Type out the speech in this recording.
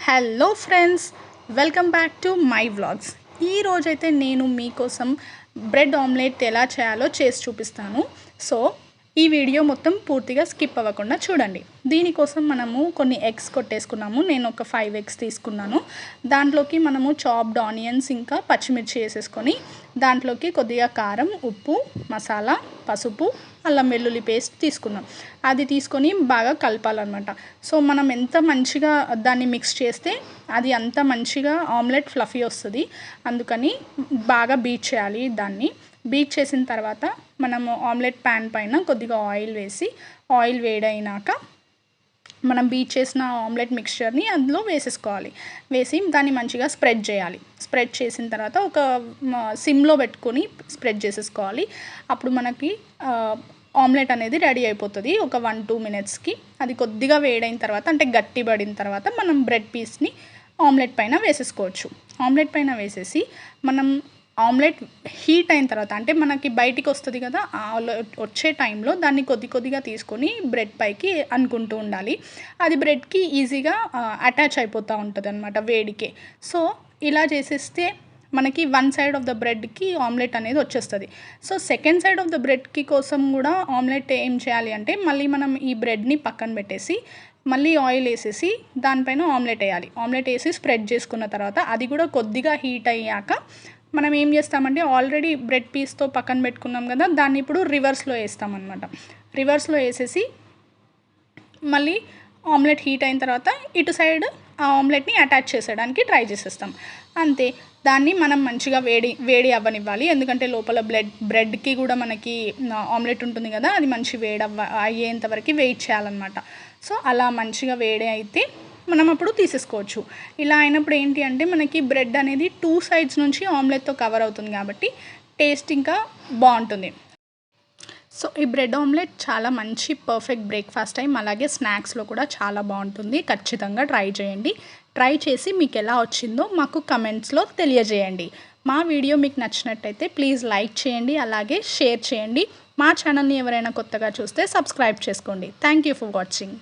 Hello friends, welcome back to my vlogs. ఈరోజైతే నేను మీకోసం బ్రెడ్ ఆమ్లెట్ ఎలా చేయాలో చేసి చూపిస్తాను. సో ఈ వీడియో మొత్తం పూర్తిగా స్కిప్ అవ్వకుండా చూడండి. దీనికోసం మనము కొన్ని ఎగ్స్ కొట్టేసుకున్నాము. నేను ఒక 5 ఎగ్స్ తీసుకున్నాను. దాంట్లోకి మనము చాప్డ్ ఆనియన్స్ ఇంకా పచ్చిమిర్చి వేసేసుకొని దాంట్లోకి కొద్దిగా కారం, ఉప్పు, మసాలా, పసుపు, అల్లం వెల్లుల్లి పేస్ట్ తీసుకున్నాం. అది తీసుకొని బాగా కలపాలన్నమాట. సో మనం ఎంత మంచిగా దాన్ని మిక్స్ చేస్తే అది అంత మంచిగా ఆమ్లెట్ ఫ్లఫీ వస్తుంది. అందుకని బాగా బీట్ చేయాలి. దాన్ని బీట్ చేసిన తర్వాత మనము ఆమ్లెట్ ప్యాన్ పైన కొద్దిగా ఆయిల్ వేసి, ఆయిల్ వేడైనాక మనం బీట్ చేసిన ఆమ్లెట్ మిక్స్చర్ని అందులో వేసేసుకోవాలి. వేసి దాన్ని మంచిగా స్ప్రెడ్ చేయాలి. స్ప్రెడ్ చేసిన తర్వాత ఒక సిమ్లో పెట్టుకొని స్ప్రెడ్ చేసేసుకోవాలి. అప్పుడు మనకి ఆమ్లెట్ అనేది రెడీ అయిపోతుంది. ఒక 1-2 మినిట్స్కి అది కొద్దిగా వేడైన తర్వాత, అంటే గట్టి పడిన తర్వాత మనం బ్రెడ్ పీస్ని ఆమ్లెట్ పైన వేసేసుకోవచ్చు. ఆమ్లెట్ పైన వేసేసి మనం ఆమ్లెట్ హీట్ అయిన తర్వాత, అంటే మనకి బయటికి వస్తుంది కదా, వచ్చే టైంలో దాన్ని కొద్దిగా తీసుకొని బ్రెడ్ పైకి అనుకుంటూ ఉండాలి. అది బ్రెడ్కి ఈజీగా అటాచ్ అయిపోతూ ఉంటుంది అనమాట వేడికే. సో ఇలా చేసేస్తే మనకి 1 సైడ్ ఆఫ్ ద బ్రెడ్కి ఆమ్లెట్ అనేది వచ్చేస్తుంది. So second side of the బ్రెడ్కి కోసం కూడా ఆమ్లెట్ ఏం చేయాలి అంటే, మళ్ళీ మనం ఈ బ్రెడ్ని పక్కన పెట్టేసి మళ్ళీ ఆయిల్ వేసేసి దానిపైన ఆమ్లెట్ వేయాలి. ఆమ్లెట్ వేసి స్ప్రెడ్ చేసుకున్న తర్వాత అది కూడా కొద్దిగా హీట్ అయ్యాక మనం ఏం చేస్తామంటే, ఆల్రెడీ బ్రెడ్ పీస్తో పక్కన పెట్టుకున్నాం కదా, దాన్ని ఇప్పుడు రివర్స్లో వేస్తామన్నమాట. రివర్స్లో వేసేసి మళ్ళీ ఆమ్లెట్ హీట్ అయిన తర్వాత ఇటు సైడ్ ఆ ఆమ్లెట్ని అటాచ్ చేసేయడానికి ట్రై చేసేస్తాం. అంతే. దాన్ని మనం మంచిగా వేడి అవ్వనివ్వాలి. ఎందుకంటే లోపల బ్రెడ్కి కూడా మనకి ఆమ్లెట్ ఉంటుంది కదా, అది మంచి అయ్యేంత వరకు వెయిట్ చేయాలన్నమాట. సో అలా మంచిగా వేడి అయితే మనం అప్పుడు తీసేసుకోవచ్చు. ఇలా అయినప్పుడు ఏంటి అంటే, మనకి బ్రెడ్ అనేది 2 సైడ్స్ నుంచి ఆమ్లెట్తో కవర్ అవుతుంది కాబట్టి టేస్ట్ ఇంకా బాగుంటుంది. సో ఈ బ్రెడ్ ఆమ్లెట్ చాలా మంచి పర్ఫెక్ట్ బ్రేక్ఫాస్ట్ టైం, అలాగే స్నాక్స్లో కూడా చాలా బాగుంటుంది. ఖచ్చితంగా ట్రై చేయండి. ట్రై చేసి మీకు ఎలా వచ్చిందో మాకు కమెంట్స్లో తెలియజేయండి. మా వీడియో మీకు నచ్చినట్టయితే ప్లీజ్ లైక్ చేయండి, అలాగే షేర్ చేయండి. మా ఛానల్ని ఎవరైనా కొత్తగా చూస్తే సబ్స్క్రైబ్ చేసుకోండి. Thank you for watching.